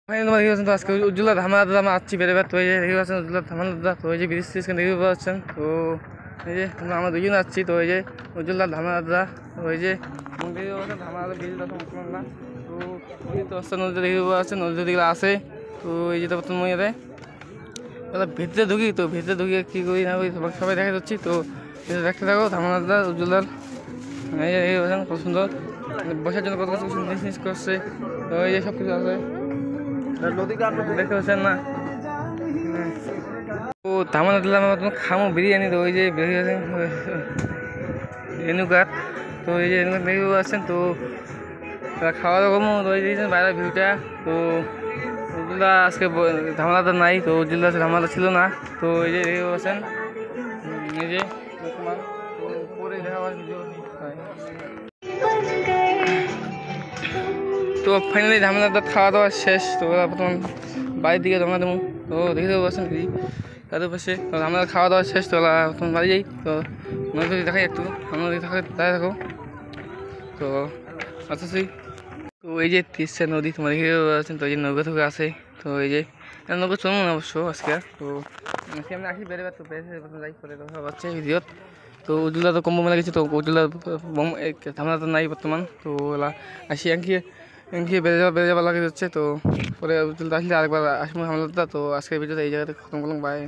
তোমার দেখতে পাচ্ছেন তো আজকে উজ্জ্বলা ধামালাদা আমরা আসছি বেরোবার তো এই যে দেখতে পাচ্ছেন উজ্জ্বলা ধামালাদা তো এই যে ব্রিজ স্টেশন দেখতে পাচ্ছেন তো এই যে আমরা দুজন আসছি তো এই যে উজ্জ্বলা ধামালাদা তো এই যে দেখতে পাচ্ছেন ধামালাদা ব্রিজটা সম্পূর্ণ না তো দেখতে পাচ্ছেন নদীতে দেখতে পাচ্ছেন নদীতে দিকে আসে তো এই যেতে পারতেন মহিলাতে তাহলে ভিতরে ঢুকি তো ভিতরে ঢুকিয়ে কী করি না করি সবাই দেখা যাচ্ছি তো দেখতে থাকো ধামালাদা উজ্জ্বলার এই যে দেখতে পাচ্ছেন কত সুন্দর বসার জন্য কত কিছু জিনিস করছে তো এই যে সব কিছু আছে দেখতে পাচ্ছেন না ও ধামানা দিলাম খামো বিরিয়ানি তো ওই যে রেণুকাত তো এই যে রেণুকাত দেখতে পাচ্ছেন তো খাওয়া দাওয়া কমো তো ওই দিয়েছেন বাইরের ভিউটা তো উজ্জ্বলা আজকে ধামালাটা নাই তো উজ্জ্বলা ধামালা ছিল না তো এই যে দেখতে পাচ্ছেন এই যে পরে দেখা ভিডিও তো ফাইনালি ধামালাটা খাওয়া দাওয়া শেষ তো প্রথম বাড়ির দিকে রওনা দেবো তো দেখতে পাচ্ছেন কি তাদের পাশে তো আমরা খাওয়া দাওয়া শেষ তো প্রথম বাড়ি যাই তো নদী দেখাই একটু আমরা দেখাই থাকো তো আচ্ছা তো এই যে তিস্তা নদী তোমার দেখতে পাচ্ছেন তো এই যে নৌকা থেকে আসে তো এই যে নৌকা চলবো না অবশ্য আজকে তো আমরা আসি বেরোবার তো বেরোতে যাই করে দেখা পাচ্ছে ভিডিওত তো উজ্জ্বলা তো কম্বো মেলা গেছে তো উজ্জ্বলা ধামালা তো নাই বর্তমান তো ওলা আসি এঙ্কিয়ে বেড়ে যাওয়া লাগে যাচ্ছে তো পরে উজ্জ্বলা আসলে আরেকবার আসবো ধামালাটা তো আজকের ভিডিওটা এই জায়গাতে খতম করলাম বাই।